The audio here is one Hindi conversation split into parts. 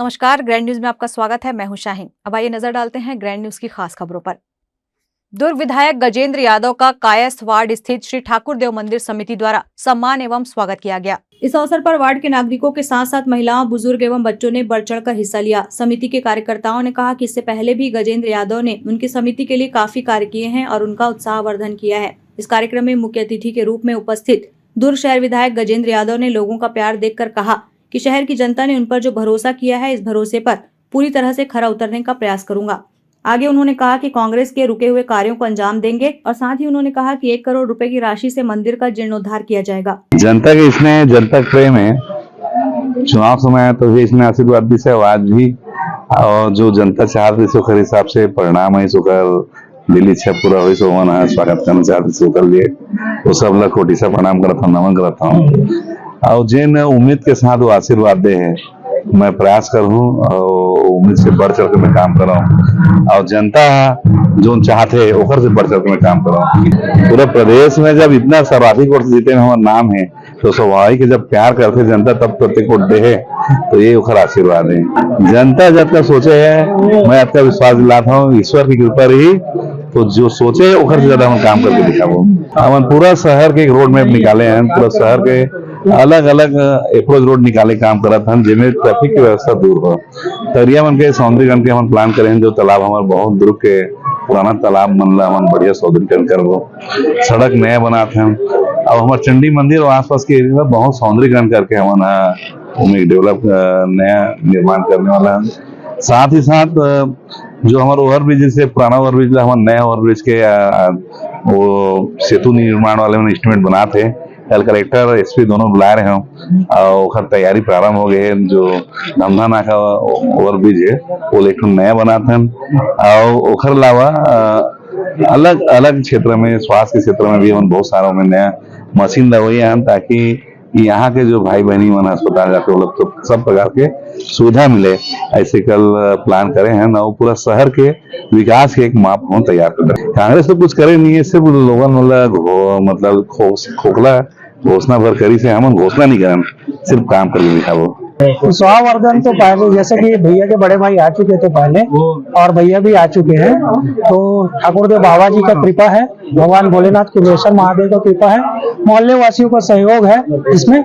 नमस्कार, ग्रैंड न्यूज में आपका स्वागत है। मैं हूं शाहीन। अब आइए नजर डालते हैं ग्रैंड न्यूज की खास खबरों पर। दुर्ग विधायक गजेंद्र यादव का कायस्थ वार्ड स्थित श्री ठाकुर देव मंदिर समिति द्वारा सम्मान एवं स्वागत किया गया। इस अवसर पर वार्ड के नागरिकों के साथ साथ महिलाओं, बुजुर्ग एवं बच्चों ने बढ़ चढ़कर हिस्सा लिया। समिति के कार्यकर्ताओं ने कहा कि इससे पहले भी गजेंद्र यादव ने उनकी समिति के लिए काफी कार्य किए हैं और उनका उत्साहवर्धन किया है। इस कार्यक्रम में मुख्य अतिथि के रूप में उपस्थित दुर्ग शहर विधायक गजेंद्र यादव ने लोगों का प्यार देखकर कहा कि शहर की जनता ने उन पर जो भरोसा किया है, इस भरोसे पर पूरी तरह से खरा उतरने का प्रयास करूंगा। आगे उन्होंने कहा कि कांग्रेस के रुके हुए कार्यों को अंजाम देंगे और साथ ही उन्होंने कहा कि 1 करोड़ रुपए की राशि से मंदिर का जीर्णोद्धार किया जाएगा। जनता के इसमें जनता प्रेम है। चुनाव समय है तो इसमें आशीर्वाद भी से आज भी और जो जनता चाहती सुखर हिसाब से परिणाम है सुखर दिल्ली इच्छा पूरा हुई सो मन स्वागत करना चाहते सुखर लिए वो सब लोग कोटि से प्रणाम करता हूँ, नमन करता हूँ और जिन उम्मीद के साथ वो आशीर्वाद दे है मैं प्रयास करूँ और उम्मीद से बढ़ चढ़ के मैं काम कर रहा हूँ और जनता जो चाहते है ओखर से बढ़ चढ़ के मैं काम कर रहा हूँ। पूरे प्रदेश में जब इतना सर्वाधिक वोट जीते में हमारा नाम है तो स्वाभाविक जब प्यार करते जनता तब प्रत्येक वोट दे है तो ये ओखर आशीर्वाद है। जनता जब तक सोचे है मैं आपका विश्वास दिलाता हूँ ईश्वर की कृपा रही तो जो सोचे ओखर से ज्यादा हम काम करके दिखाओ। हम पूरा शहर के एक रोड मैप निकाले हैं, पूरा शहर के अलग अलग अप्रोच रोड निकाले काम करत हम जिसमें ट्रैफिक की व्यवस्था दूर हो। तरिया मन के सौंदर्यकरण के हम प्लान करें जो तालाब हमारे बहुत दूर के पुराना तालाब मनला हम बढ़िया सौंदर्यकरण कर लो, सड़क नया बनाते हैं और हमारे चंडी मंदिर और आसपास के एरिया में बहुत सौंदर्यकरण करके हमारा डेवलप नया निर्माण करने वाला है। साथ ही साथ जो हमारा ओवरब्रिज से पुराना ओवरब्रिज हमारा नया ओवरब्रिज के वो सेतु निर्माण वाले में एस्टिमेट बनाते कल कलेक्टर एसपी दोनों बुला रहे हैं और तैयारी प्रारंभ हो गई है। जो धमधा नाका ओवरब्रिज है वो एक नया बनाते हैं और ओखर अलावा अलग अलग क्षेत्र में स्वास्थ्य के क्षेत्र में भी हम बहुत सारा में नया मशीन दवाइयाँ हैं ताकि यहाँ के जो भाई बहनी मन अस्पताल जाके वो लोग तो सब प्रकार के सुविधा मिले। ऐसे कल प्लान करे हैं ना पूरा शहर के विकास के एक माप हम तैयार कर रहे हैं। कांग्रेस तो कुछ करे नहीं है, सिर्फ लोगों मतलब खोखला घोषणा भर करी से हम घोषणा नहीं करें, सिर्फ काम करके दिखाओ। स्वावर्धन तो पहले जैसे कि भैया के बड़े भाई आ चुके थे पहले और भैया भी आ चुके हैं तो ठाकुर देव बाबा जी का कृपा है, भगवान भोलेनाथ कुबेश्वर महादेव का कृपा है, मोहल्ले वासियों का सहयोग है इसमें।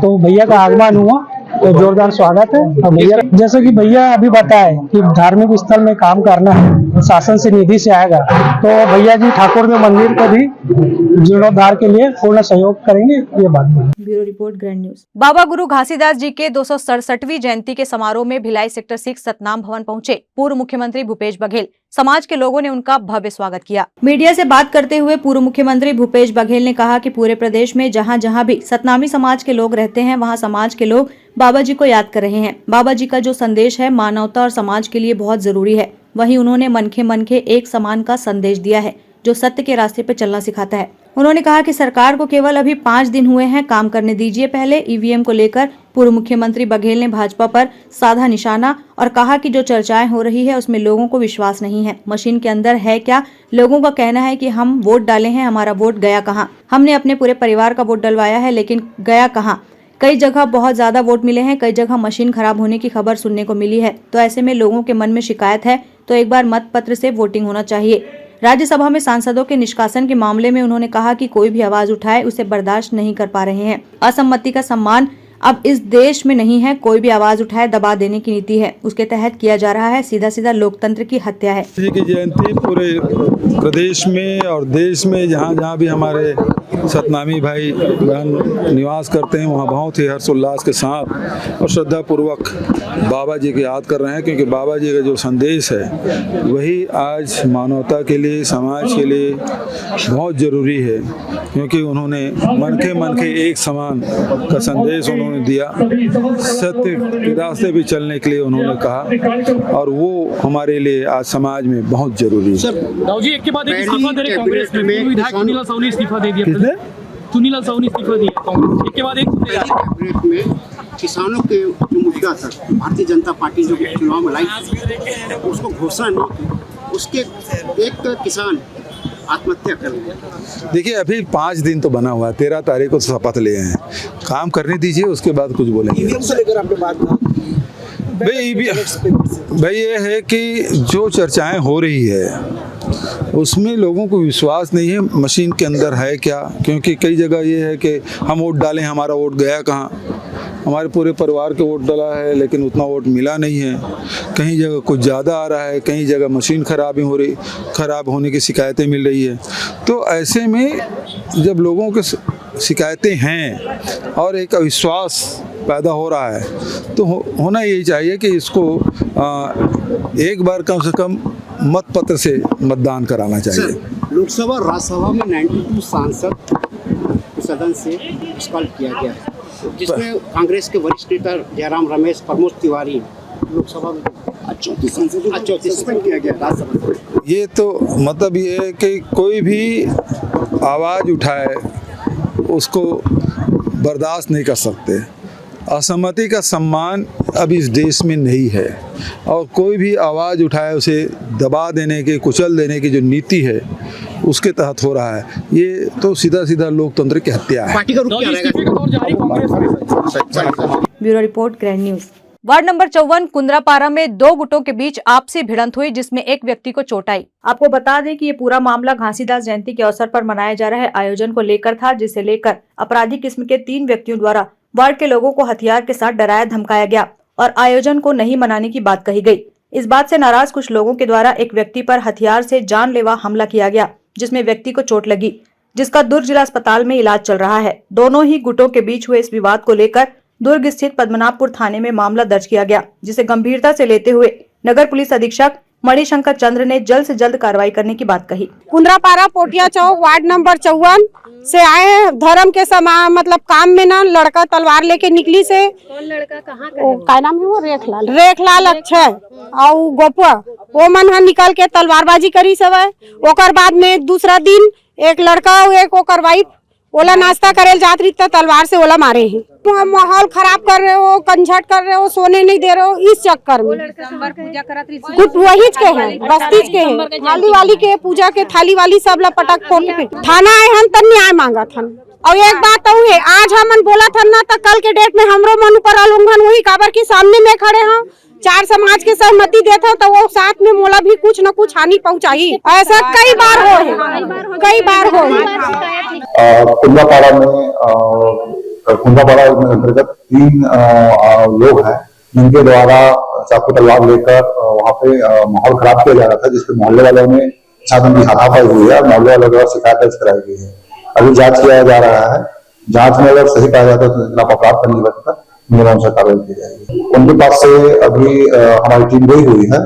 तो भैया का आगमन हुआ तो जोरदार स्वागत है। और भैया जैसे कि भैया अभी बताए कि धार्मिक स्थल में काम करना है शासन से निधि से आएगा तो भैया जी ठाकुर देव मंदिर को भी जीर्णोद्धार के लिए पूर्ण सहयोग करेंगे, ये बात है। Bureau report, grand news. Baba Guru Ghasidas जी के 267वीं जयंती के समारोह में भिलाई सेक्टर 6 सतनाम भवन पहुंचे पूर्व मुख्यमंत्री भूपेश बघेल। समाज के लोगों ने उनका भव्य स्वागत किया। मीडिया से बात करते हुए पूर्व मुख्यमंत्री भूपेश बघेल ने कहा कि पूरे प्रदेश में जहां जहां भी सतनामी समाज के लोग रहते हैं वहां समाज के लोग बाबा जी को याद कर रहे हैं। बाबा जी का जो संदेश है मानवता और समाज के लिए बहुत जरूरी है। वहीं उन्होंने मनखे एक समान का संदेश दिया है जो सत्य के रास्ते पर चलना सिखाता है। उन्होंने कहा कि सरकार को केवल अभी 5 दिन हुए हैं, काम करने दीजिए। पहले ईवीएम को लेकर पूर्व मुख्यमंत्री बघेल ने भाजपा पर साधा निशाना और कहा कि जो चर्चाएं हो रही है उसमें लोगों को विश्वास नहीं है। मशीन के अंदर है क्या? लोगों का कहना है कि हम वोट डाले हैं, हमारा वोट गया कहाँ? हमने अपने पूरे परिवार का वोट डलवाया है लेकिन गया कहाँ? कई जगह बहुत ज्यादा वोट मिले हैं, कई जगह मशीन खराब होने की खबर सुनने को मिली है। तो ऐसे में लोगों के मन में शिकायत है तो एक बार मत पत्र से वोटिंग होना चाहिए। राज्यसभा में सांसदों के निष्कासन के मामले में उन्होंने कहा कि कोई भी आवाज उठाए उसे बर्दाश्त नहीं कर पा रहे हैं। असम्मति का सम्मान अब इस देश में नहीं है, कोई भी आवाज उठाए दबा देने की नीति है, उसके तहत किया जा रहा है। सीधा सीधा लोकतंत्र की हत्या है। जी की जयंती पूरे प्रदेश में और देश में जहाँ जहाँ भी हमारे सतनामी भाई बहन निवास करते हैं वहाँ बहुत ही हर्षोल्लास के साथ और श्रद्धा पूर्वक बाबा जी की याद कर रहे हैं, क्योंकि बाबा जी का जो संदेश है वही आज मानवता के लिए, समाज के लिए बहुत ज़रूरी है, क्योंकि उन्होंने मन के एक समान का संदेश उन्होंने दिया। सत्य के रास्ते भी चलने के लिए उन्होंने कहा और वो हमारे लिए आज समाज में बहुत जरूरी है। राव जी, एक के बाद एक इस्तीफा दे रहे कांग्रेस में। विधायक चुनीलाल साहू ने इस्तीफा दे दिया। चुनीलाल साहू ने इस्तीफा दिया कांग्रेस, एक के बाद एक कैबिनेट में किसानों के जो मुद्दा था भारतीय जनता पार्टी जो चुनाव में लाई उसको घोषणा नहीं की, उसके एक किसान आत्महत्या कर लिया। देखिए अभी 5 दिन तो बना हुआ है, 13 तारीख को शपथ लिए हैं, काम करने दीजिए उसके बाद कुछ बोलेंगे। ईवीएम से लेकर आपने बात भाई ये है कि जो चर्चाएं हो रही है उसमें लोगों को विश्वास नहीं है मशीन के अंदर है क्या, क्योंकि कई जगह ये है कि हम वोट डालें, हमारा वोट गया कहाँ, हमारे पूरे परिवार के वोट डाला है लेकिन उतना वोट मिला नहीं है, कहीं जगह कुछ ज़्यादा आ रहा है, कहीं जगह मशीन खराब होने की शिकायतें मिल रही है। तो ऐसे में जब लोगों के शिकायतें हैं और एक अविश्वास पैदा हो रहा है तो होना यही चाहिए कि इसको एक बार कम से कम मत पत्र से मतदान कराना चाहिए। लोकसभा और राज्यसभा में 92 सांसद को सदन से निष्कासित किया गया है, जिसमें कांग्रेस के वरिष्ठ नेता जयराम रमेश, प्रमोद तिवारी लोकसभा में 34 सस्पेंड किया गया राज्यसभा। ये तो मतलब ये है कि कोई भी आवाज़ उठाए उसको बर्दाश्त नहीं कर सकते। असहमति का सम्मान अब इस देश में नहीं है और कोई भी आवाज़ उठाए उसे दबा देने के, कुचल देने की जो नीति है उसके तहत हो रहा है। ये तो सीधा सीधा लोकतंत्र की हत्या है। पार्टी का रुख क्या रहेगा? Bureau report, grand news. Ward number 54 Kundrapara में दो गुटों के बीच आपसी भिड़ंत हुई जिसमें एक व्यक्ति को चोट आई। आपको बता दें कि ये पूरा मामला घासीदास जयंती के अवसर पर मनाए जा रहे आयोजन को लेकर था, जिसे लेकर अपराधी किस्म के 3 व्यक्तियों द्वारा वार्ड के लोगों को हथियार के साथ डराया धमकाया गया और आयोजन को नहीं मनाने की बात कही गई। इस बात से नाराज कुछ लोगों के द्वारा एक व्यक्ति पर हथियार से जानलेवा हमला किया गया, जिसमें व्यक्ति को चोट लगी, जिसका दुर्ग जिला अस्पताल में इलाज चल रहा है। दोनों ही गुटों के बीच हुए इस विवाद को लेकर दुर्ग स्थित पद्मनाभपुर थाने में मामला दर्ज किया गया, जिसे गंभीरता से लेते हुए नगर पुलिस अधीक्षक मणिशंकर चंद्र ने जल्द से जल्द कार्रवाई करने की बात कही। कुंद्रापारा पोटिया चौक वार्ड नंबर 54 से आए हैं। धर्म के समान मतलब काम में ना लड़का तलवार लेके निकली से। कौन लड़का कहाँ का नाम है वो? रेखलाल अक्षय और गोपुआ वो मन हा निकल के तलवारबाजी करी सब। ओकर बाद में दूसरा दिन एक लड़का एक ओकर वाइफ ओला नाश्ता करे जात रही तो तलवार से ओला मारे हैं। माहौल खराब कर रहे हो, कंझट कर रहे हो, सोने नहीं दे रहे हो, इस चक्कर में कुछ वही के हैं, बस्तीज के हैं, थाली वाली के पूजा के थाली वाली सब लपटक फोन पे थाना आए हम तब न्याय मांगा था। और एक बात तो है, आज हमन बोला था ना तो कल के डेट में हमरो मन ऊपर उल्लंघन हुई, काबर की सामने में खड़े हैं, 4 समाज के सहमति देता तो वो साथ में मोला भी कुछ न कुछ हानि पहुंचाई। ऐसा कई बार हो कुंदापाड़ा में अंतर्गत 3 लोग हैं जिनके द्वारा चाकू तलवार लेकर वहाँ पे माहौल खराब किया जा रहा था, जिसपे मोहल्ले वालों ने साथ उनकी हाथापाई हुई है। मोहल्ले वालों द्वारा शिकायत दर्ज कराई गई है। अभी जांच किया जा रहा है। जांच में अगर सही पाया जाता है तो खिलाफ अपराध पंजीबद्ध कर नियम अनुसार कार्रवाई की जाएगी। उनके पास से अभी हमारी टीम गई हुई है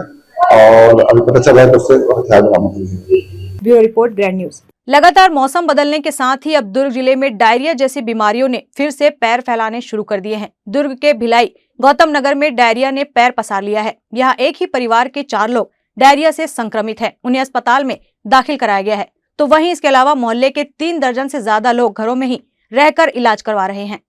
और अभी पता चला है तो उससे हथियार बरामद हुई है। Bureau report, grand news. लगातार मौसम बदलने के साथ ही अब दुर्ग जिले में डायरिया जैसी बीमारियों ने फिर से पैर फैलाने शुरू कर दिए हैं। दुर्ग के भिलाई गौतम नगर में डायरिया ने पैर पसार लिया है। यहाँ एक ही परिवार के 4 लोग डायरिया से संक्रमित हैं। उन्हें अस्पताल में दाखिल कराया गया है, तो वहीं इसके अलावा मोहल्ले के 3 दर्जन से ज्यादा लोग घरों में ही रहकर इलाज करवा रहे हैं।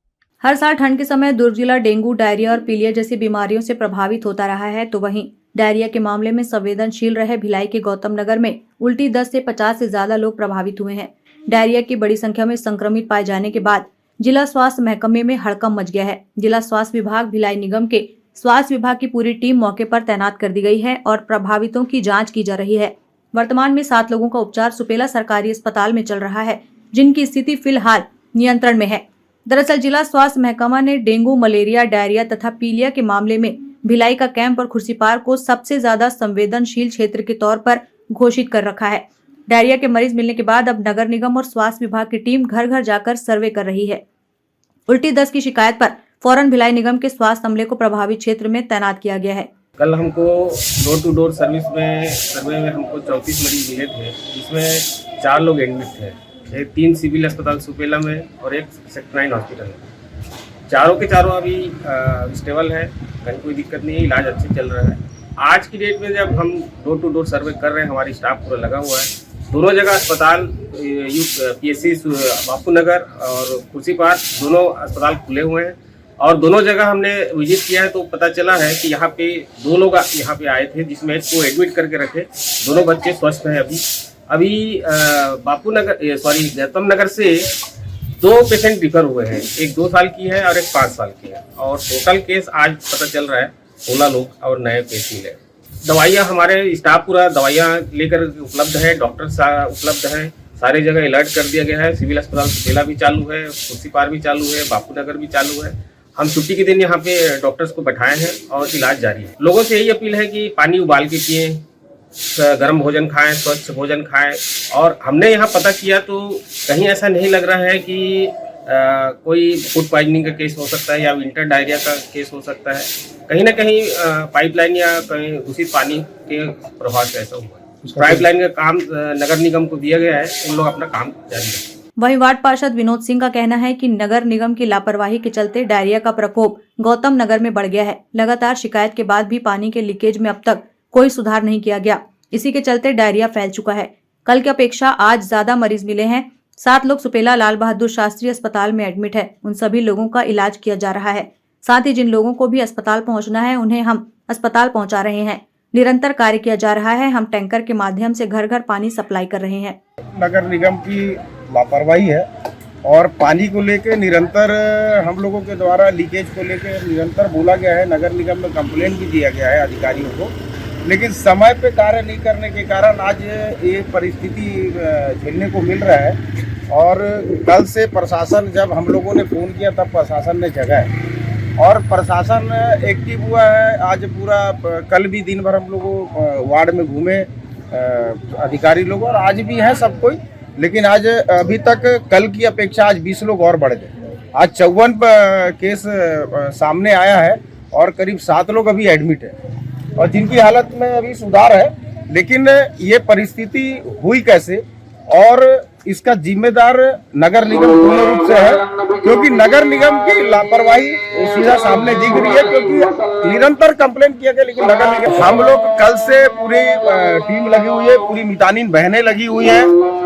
हर साल ठंड के समय दुर्ग जिला डेंगू, डायरिया और पीलिया जैसी बीमारियों से प्रभावित होता रहा है, तो वहीं डायरिया के मामले में संवेदनशील रहे भिलाई के गौतम नगर में उल्टी 10 से 50 से ज्यादा लोग प्रभावित हुए हैं। डायरिया की बड़ी संख्या में संक्रमित पाए जाने के बाद जिला स्वास्थ्य महकमे में हड़कंप मच गया है। जिला स्वास्थ्य विभाग, भिलाई निगम के स्वास्थ्य विभाग की पूरी टीम मौके पर तैनात कर दी गई है और प्रभावितों की जाँच की जा रही है। वर्तमान में 7 लोगों का उपचार सुपेला सरकारी अस्पताल में चल रहा है, जिनकी स्थिति फिलहाल नियंत्रण में है। दरअसल जिला स्वास्थ्य महकमा ने डेंगू, मलेरिया, डायरिया तथा पीलिया के मामले में भिलाई का कैंप और खुर्सीपार को सबसे ज्यादा संवेदनशील क्षेत्र के तौर पर घोषित कर रखा है। डायरिया के मरीज मिलने के बाद अब नगर निगम और स्वास्थ्य विभाग की टीम घर घर जाकर सर्वे कर रही है। उल्टी 10 की शिकायत पर फौरन भिलाई निगम के स्वास्थ्य अमले को प्रभावित क्षेत्र में तैनात किया गया है। कल हमको डोर टू डोर सर्वे में हमको 34 मरीज मिले थे, जिसमें 4 लोग एडमिट थे। 3 सिविल अस्पताल सुपेला में और 1 सेक्टर 9 हॉस्पिटल में। चारों के चारों अभी स्टेबल है, कहीं कोई दिक्कत नहीं है, इलाज अच्छे चल रहा है। आज की डेट में जब हम डोर टू डोर सर्वे कर रहे हैं, हमारी स्टाफ पूरा लगा हुआ है। दोनों जगह अस्पताल PSC बापू नगर और खुर्सीपार दोनों अस्पताल खुले हुए हैं और दोनों जगह हमने विजिट किया है तो पता चला है कि यहाँ पे 2 लोग यहाँ पे आए थे, जिसमें एक को एडमिट करके रखे। दोनों बच्चे स्वस्थ हैं। अभी गौतम नगर से 2 पेशेंट रिफर हुए हैं, एक 2 साल की है और एक 5 साल की है और टोटल केस आज पता चल रहा है 16 लोग और नए केस मिले। दवाइयाँ हमारे स्टाफ पूरा दवाइयाँ लेकर उपलब्ध है, डॉक्टर उपलब्ध हैं, सारी जगह अलर्ट कर दिया गया है। सिविल अस्पताल सुपेला भी चालू है, खुर्सीपार भी चालू है, बापू नगर भी चालू है। हम छुट्टी के दिन यहाँ पे डॉक्टर्स को बैठाए हैं और इलाज जारी है। लोगों से यही अपील है कि पानी उबाल के पिएं, गर्म भोजन खाएं, स्वच्छ भोजन खाएं। और हमने यहाँ पता किया तो कहीं ऐसा नहीं लग रहा है कि कोई फूड पॉइजनिंग का केस हो सकता है या विंटर डायरिया का केस हो सकता है। कहीं ना कहीं पाइपलाइन या कहीं दूषित पानी के प्रभाव से ऐसा हुआ है। पाइपलाइन का काम नगर निगम को दिया गया है, उन लोग अपना काम जारी रखें। वहीं वार्ड पार्षद विनोद सिंह का कहना है कि नगर निगम की लापरवाही के चलते डायरिया का प्रकोप गौतम नगर में बढ़ गया है। लगातार शिकायत के बाद भी पानी के लीकेज में अब तक कोई सुधार नहीं किया गया। इसी के चलते डायरिया फैल चुका है। कल की अपेक्षा आज ज्यादा मरीज मिले हैं। 7 लोग सुपेला लाल बहादुर शास्त्री अस्पताल में एडमिट है। उन सभी लोगों का इलाज किया जा रहा है। साथ ही जिन लोगों को भी अस्पताल पहुंचना है उन्हें हम अस्पताल पहुंचा रहे हैं। निरंतर कार्य किया जा रहा है। हम टैंकर के माध्यम से घर घर पानी सप्लाई कर रहे हैं। नगर निगम की लापरवाही है और पानी को लेकर निरंतर हम लोगों के द्वारा लीकेज को लेकर निरंतर बोला गया है। नगर निगम में कंप्लेंट भी दिया गया है अधिकारियों को, लेकिन समय पे कार्य नहीं करने के कारण आज ये परिस्थिति झेलने को मिल रहा है। और कल से प्रशासन, जब हम लोगों ने फ़ोन किया तब प्रशासन ने जगा है और प्रशासन एक्टिव हुआ है। आज पूरा कल भी दिन भर हम लोग वार्ड में घूमे अधिकारी लोग, और आज भी हैं सब कोई, लेकिन आज अभी तक कल की अपेक्षा आज 20 लोग और बढ़ गए। आज 54 केस सामने आया है और करीब 7 लोग अभी एडमिट है और जिनकी हालत में अभी सुधार है। लेकिन ये परिस्थिति हुई कैसे और इसका जिम्मेदार नगर निगम पूर्ण रूप से है, क्योंकि नगर निगम की लापरवाही सीधा सामने दिख रही है। क्योंकि निरंतर कंप्लेंट किया गया, लेकिन नगर निगम, हम लोग कल से पूरी टीम लगी हुई है, पूरी मितानिन बहनें लगी हुई है,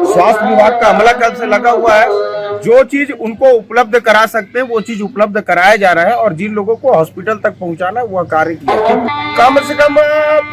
स्वास्थ्य विभाग का अमला कल से लगा हुआ है। जो चीज उनको उपलब्ध करा सकते हैं वो चीज उपलब्ध कराया जा रहा है और जिन लोगों को हॉस्पिटल तक पहुंचाना है वह कार्य किया। कम से कम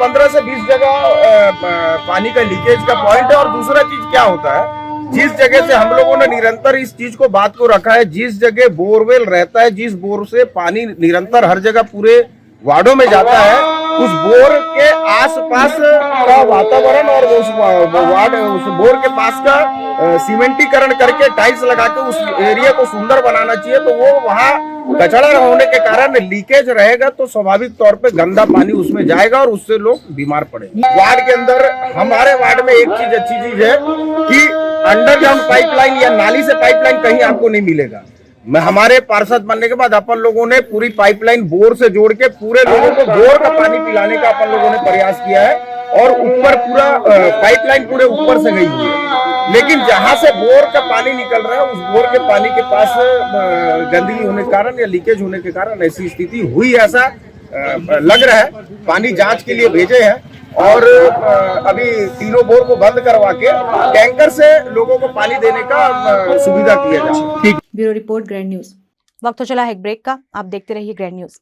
15 से 20 जगह पानी का लीकेज का पॉइंट है। और दूसरा चीज क्या होता है, जिस जगह से हम लोगों ने निरंतर इस चीज को बात को रखा है, जिस जगह बोरवेल रहता है, जिस बोर से पानी निरंतर हर जगह पूरे वार्डों में जाता है, उस बोर के आसपास का वातावरण और उस वार्ड, उस बोर के पास का सीमेंटीकरण करके टाइल्स लगा के उस एरिया को सुंदर बनाना चाहिए। तो वो वहाँ कचरा होने के कारण लीकेज रहेगा तो स्वाभाविक तौर पे गंदा पानी उसमें जाएगा और उससे लोग बीमार पड़ेंगे। वार्ड के अंदर, हमारे वार्ड में एक चीज अच्छी चीज है कि अंडरग्राउंड पाइपलाइन या नाली से पाइपलाइन कहीं आपको नहीं मिलेगा। मैं हमारे पार्षद बनने के बाद अपन लोगों ने पूरी पाइपलाइन बोर से जोड़ के पूरे लोगों को बोर का पानी पिलाने का अपन लोगों ने प्रयास किया है और ऊपर पूरा पाइपलाइन पूरे ऊपर से गई हुई है। लेकिन जहां से बोर का पानी निकल रहा है उस बोर के पानी के पास गंदगी होने के कारण या लीकेज होने के कारण ऐसी स्थिति हुई, ऐसा लग रहा है। पानी जांच के लिए भेजे हैं और अभी तीनों बोर को बंद करवा के टैंकर से लोगों को पानी देने का सुविधा किया जाए। Bureau report, grand news. वक्त तो चला है एक ब्रेक का, आप देखते रहिए grand news.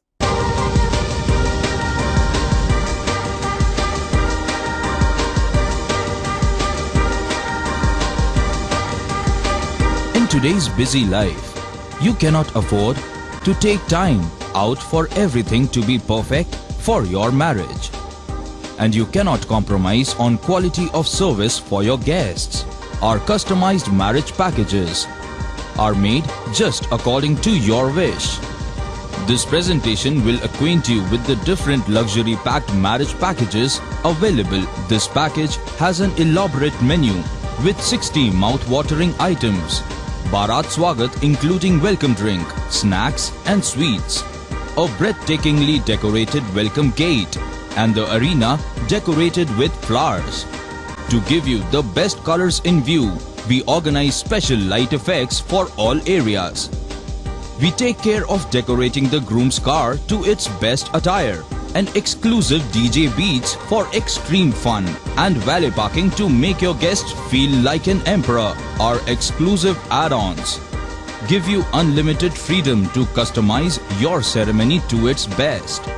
In today's busy life, you cannot afford to take time out for everything to be perfect for your marriage. And you cannot compromise on quality of service for your guests. Our customized marriage packages are made just according to your wish. This presentation will acquaint you with the different luxury packed marriage packages available. This package has an elaborate menu with 60 mouth-watering items. Bharat Swagat including welcome drink, snacks and sweets. A breathtakingly decorated welcome gate and the arena decorated with flowers. To give you the best colors in view, we organize special light effects for all areas. We take care of decorating the groom's car to its best attire and exclusive DJ beats for extreme fun and valet parking to make your guests feel like an emperor. Our exclusive add-ons give you unlimited freedom to customize your ceremony to its best.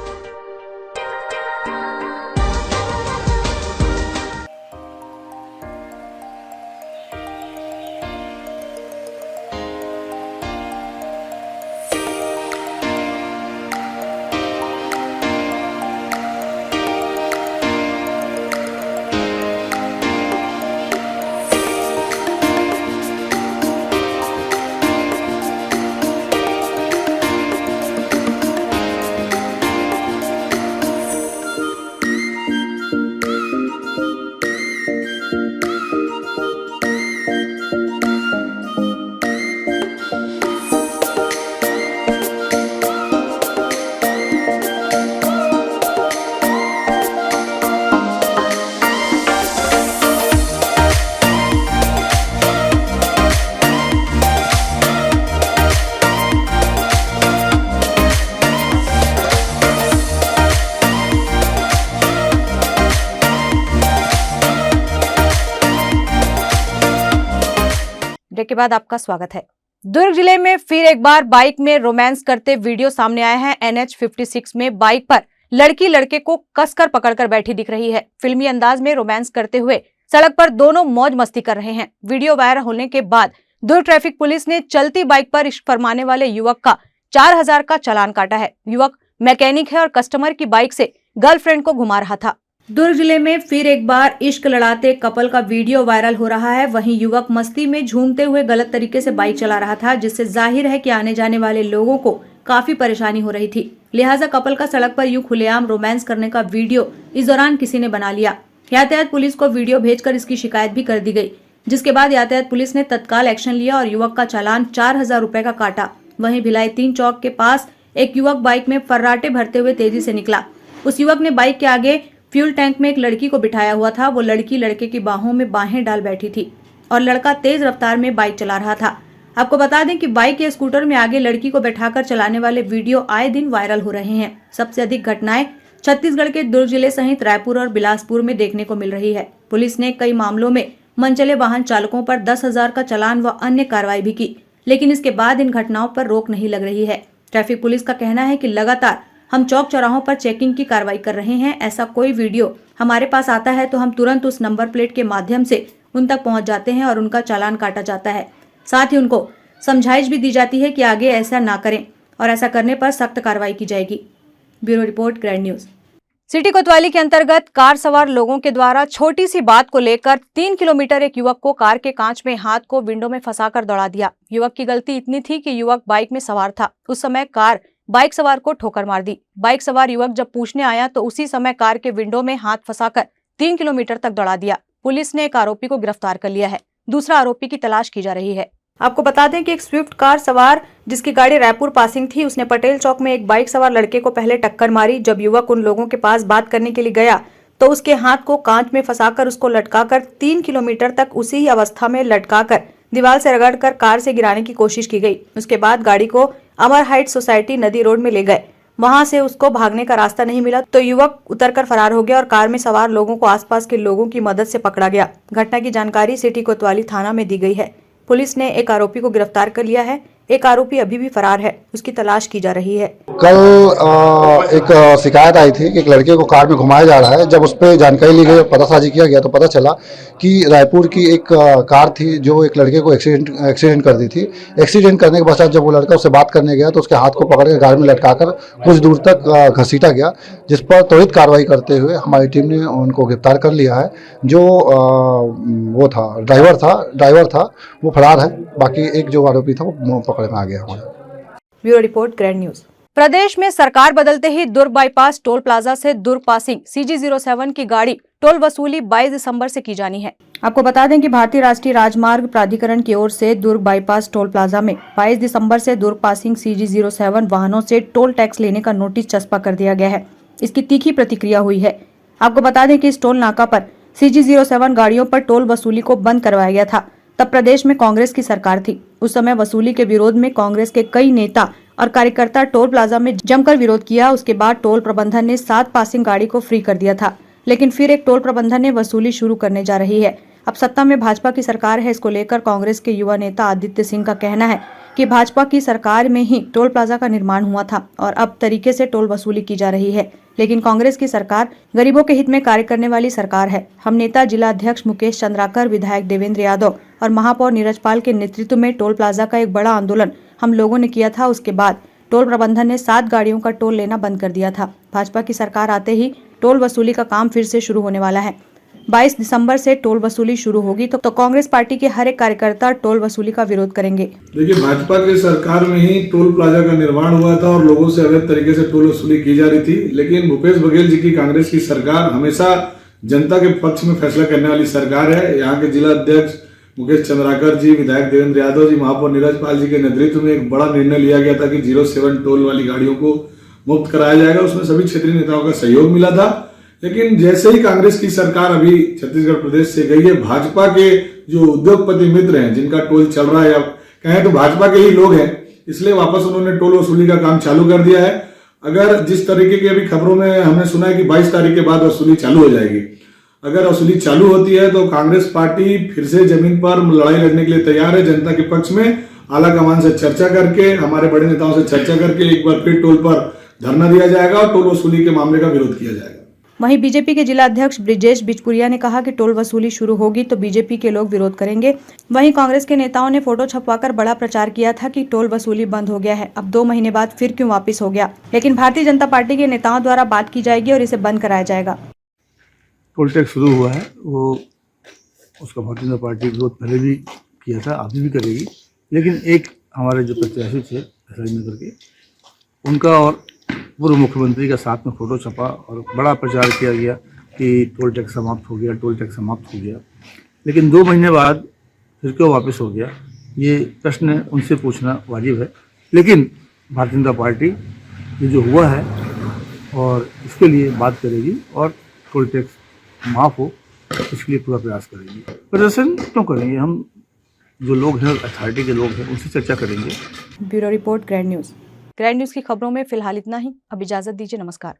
Break के बाद आपका स्वागत है। दुर्ग जिले में फिर एक बार बाइक में रोमांस करते वीडियो सामने आए हैं। NH 56 में बाइक पर लड़की लड़के को कसकर पकड़कर बैठी दिख रही है। फिल्मी अंदाज में रोमांस करते हुए सड़क पर दोनों मौज मस्ती कर रहे हैं। वीडियो वायरल होने के बाद दुर्ग ट्रैफिक पुलिस ने चलती बाइक पर इश्क फरमाने वाले युवक का 4000 का चालान काटा है। युवक मैकेनिक है और कस्टमर की बाइक से गर्लफ्रेंड को घुमा रहा था। दुर्ग जिले में फिर एक बार इश्क लड़ाते कपल का वीडियो वायरल हो रहा है। वहीं युवक मस्ती में झूमते हुए गलत तरीके से बाइक चला रहा था, जिससे जाहिर है कि आने जाने वाले लोगों को काफी परेशानी हो रही थी। लिहाजा कपल का सड़क पर यूं खुलेआम रोमांस करने का वीडियो इस दौरान किसी ने बना लिया। यातायात पुलिस को वीडियो भेजकर इसकी शिकायत भी कर दी गई, जिसके बाद यातायात पुलिस ने तत्काल एक्शन लिया और युवक का चालान 4000 रुपए का काटा। वहीं भिलाई 3 चौक के पास एक युवक बाइक में फर्राटे भरते हुए तेजी से निकला। उस युवक ने बाइक के आगे फ्यूल टैंक में एक लड़की को बिठाया हुआ था। वो लड़की लड़के की बाहों में बाहें डाल बैठी थी और लड़का तेज रफ्तार में बाइक चला रहा था। आपको बता दें कि बाइक या स्कूटर में आगे लड़की को बैठाकर चलाने वाले वीडियो आए दिन वायरल हो रहे हैं। सबसे अधिक घटनाएं छत्तीसगढ़ के दुर्ग जिले सहित रायपुर और बिलासपुर में देखने को मिल रही है। पुलिस ने कई मामलों में मनचले वाहन चालकों पर 10,000 का चालान व अन्य कार्रवाई भी की, लेकिन इसके बाद इन घटनाओं पर रोक नहीं लग रही है। ट्रैफिक पुलिस का कहना है कि लगातार हम चौक चौराहों पर चेकिंग की कार्रवाई कर रहे हैं। ऐसा कोई वीडियो हमारे पास आता है तो हम तुरंत उस नंबर प्लेट के माध्यम से उन तक पहुंच जाते हैं और उनका चालान काटा जाता है। साथ ही उनको समझाइश भी दी जाती है कि आगे ऐसा ना करें और ऐसा करने पर सख्त कार्रवाई की जाएगी। Bureau report, grand news. City कोतवाली के अंतर्गत कार सवार लोगों के द्वारा छोटी सी बात को लेकर 3 किलोमीटर एक युवक को कार के कांच में हाथ को विंडो में फंसाकर दौड़ा दिया। युवक की गलती इतनी थी कि युवक बाइक में सवार था। उस समय कार बाइक सवार को ठोकर मार दी। बाइक सवार युवक जब पूछने आया तो उसी समय कार के विंडो में हाथ फंसाकर 3 किलोमीटर तक दौड़ा दिया। पुलिस ने एक आरोपी को गिरफ्तार कर लिया है। दूसरा आरोपी की तलाश की जा रही है। आपको बता दें कि एक स्विफ्ट कार सवार जिसकी गाड़ी रायपुर पासिंग थी, उसने पटेल चौक में एक बाइक सवार लड़के को पहले टक्कर मारी। जब युवक उन लोगों के पास बात करने के लिए गया तो उसके हाथ को कांच में फंसाकर उसको लटकाकर 3 किलोमीटर तक उसी ही अवस्था में लटकाकर दीवार से रगड़कर कार से गिराने की कोशिश की गई। उसके बाद गाड़ी को अमर हाइट सोसाइटी नदी रोड में ले गए। वहां से उसको भागने का रास्ता नहीं मिला तो युवक उतरकर फरार हो गया और कार में सवार लोगों को आसपास के लोगों की मदद से पकड़ा गया। घटना की जानकारी सिटी कोतवाली थाना में दी गई है। पुलिस ने एक आरोपी को गिरफ्तार कर लिया है। एक आरोपी अभी भी फरार है, उसकी तलाश की जा रही है। कल एक शिकायत आई थी कि एक लड़के को कार में घुमाया जा रहा है। जब उस पर जानकारी ली गई और पतासाजी किया गया तो पता चला कि रायपुर की एक कार थी जो एक लड़के को एक्सीडेंट कर दी थी। एक्सीडेंट करने के पश्चात जब वो लड़का उससे बात करने गया तो उसके हाथ को पकड़ कर कार में लटकाकर कुछ दूर तक घसीटा गया, जिस पर त्वरित कार्रवाई करते हुए हमारी टीम ने उनको गिरफ्तार कर लिया है। जो वो था ड्राइवर था वो फरार है। बाकी एक जो आरोपी था वो पकड़ में आ गया हमारे। Bureau report, grand news. प्रदेश में सरकार बदलते ही दुर्ग बाईपास टोल प्लाजा से दुर्ग पासिंग CG07 की गाड़ी टोल वसूली 22 दिसंबर से की जानी है। आपको बता दें कि भारतीय राष्ट्रीय राजमार्ग प्राधिकरण की ओर से दुर्ग बाईपास टोल प्लाजा में 22 दिसंबर से दुर्ग पासिंग CG07 वाहनों से टोल टैक्स लेने का नोटिस चस्पा कर दिया गया है। इसकी तीखी प्रतिक्रिया हुई है। आपको बता दें कि इस टोल नाका पर CG07 गाड़ियों पर टोल वसूली को बंद करवाया गया था। तब प्रदेश में कांग्रेस की सरकार थी। उस समय वसूली के विरोध में कांग्रेस के कई नेता और कार्यकर्ता टोल प्लाजा में जमकर विरोध किया। उसके बाद टोल प्रबंधन ने 7 पासिंग गाड़ी को फ्री कर दिया था, लेकिन फिर एक टोल प्रबंधन ने वसूली शुरू करने जा रही है। अब सत्ता में भाजपा की सरकार है। इसको लेकर कांग्रेस के युवा नेता आदित्य सिंह का कहना है कि भाजपा की सरकार में ही टोल प्लाजा का निर्माण हुआ था और अब तरीके से टोल वसूली की जा रही है। लेकिन कांग्रेस की सरकार गरीबों के हित में कार्य करने वाली सरकार है। हम नेता जिला अध्यक्ष मुकेश चंद्राकर, विधायक देवेंद्र यादव और महापौर नीरज पाल के नेतृत्व में टोल प्लाजा का एक बड़ा आंदोलन हम लोगों ने किया था। उसके बाद टोल प्रबंधन ने 7 गाड़ियों का टोल लेना बंद कर दिया था। भाजपा की सरकार आते ही टोल वसूली का काम फिर से शुरू होने वाला है। 22 दिसंबर से टोल वसूली शुरू होगी तो कांग्रेस पार्टी के हर एक कार्यकर्ता टोल वसूली का विरोध करेंगे। देखिए, भाजपा की सरकार में ही टोल प्लाजा का निर्माण हुआ था और लोगों से अवैध तरीके से टोल वसूली की जा रही थी। लेकिन भूपेश बघेल जी की कांग्रेस की सरकार हमेशा जनता के पक्ष में फैसला करने वाली सरकार है। यहाँ के जिला अध्यक्ष मुकेश चंद्राकर जी, विधायक देवेंद्र यादव जी, महापौर नीरज पाल जी के नेतृत्व में एक बड़ा निर्णय लिया गया था कि 07 टोल वाली गाड़ियों को मुक्त कराया जाएगा। उसमें सभी क्षेत्रीय नेताओं का सहयोग मिला था। लेकिन जैसे ही कांग्रेस की सरकार अभी छत्तीसगढ़ प्रदेश से गई है, भाजपा के जो उद्योगपति मित्र हैं जिनका टोल चल रहा है, अब कहें तो भाजपा के ही लोग हैं, इसलिए वापस उन्होंने टोल वसूली का काम चालू कर दिया है। अगर जिस तरीके की अभी खबरों में हमने सुना है कि 22 तारीख के बाद वसूली चालू हो जाएगी, अगर वसूली चालू होती है तो कांग्रेस पार्टी फिर से जमीन पर लड़ाई लड़ने के लिए तैयार है, जनता के पक्ष में आला कमान से चर्चा करके, हमारे बड़े नेताओं से चर्चा करके एक बार फिर टोल पर धरना दिया जाएगा और टोल वसूली के मामले का विरोध किया जाएगा। वहीं बीजेपी के जिला अध्यक्ष ब्रिजेश बिचपुरिया ने कहा कि टोल वसूली शुरू होगी तो बीजेपी के लोग विरोध करेंगे। वहीं कांग्रेस के नेताओं ने फोटो छपवाकर बड़ा प्रचार किया था कि टोल वसूली बंद हो गया है, अब 2 महीने बाद फिर क्यों वापस हो गया। लेकिन भारतीय जनता पार्टी के नेताओं द्वारा बात की जाएगी और इसे बंद कराया जाएगा। टोल टैक्स शुरू हुआ है, वो उसका भारतीय जनता पार्टी विरोध पहले भी किया था, अभी भी करेगी। लेकिन एक हमारे जो प्रत्याशी थे नगर के, उनका और पूर्व मुख्यमंत्री का साथ में फोटो छपा और बड़ा प्रचार किया गया कि टोल टैक्स समाप्त हो गया, टोल टैक्स समाप्त हो गया। लेकिन 2 महीने बाद फिर क्यों वापस हो गया, ये प्रश्न उनसे पूछना वाजिब है। लेकिन भारतीय जनता पार्टी ये जो हुआ है और इसके लिए बात करेगी और टोल टैक्स माफ़ हो इसके लिए पूरा प्रयास करेंगे। प्रदर्शन क्यों करेंगे, हम जो लोग हैं अथॉरिटी के लोग हैं उनसे चर्चा करेंगे। Bureau report, grand news. Grand news की खबरों में फिलहाल इतना ही। अब इजाजत दीजिए, नमस्कार।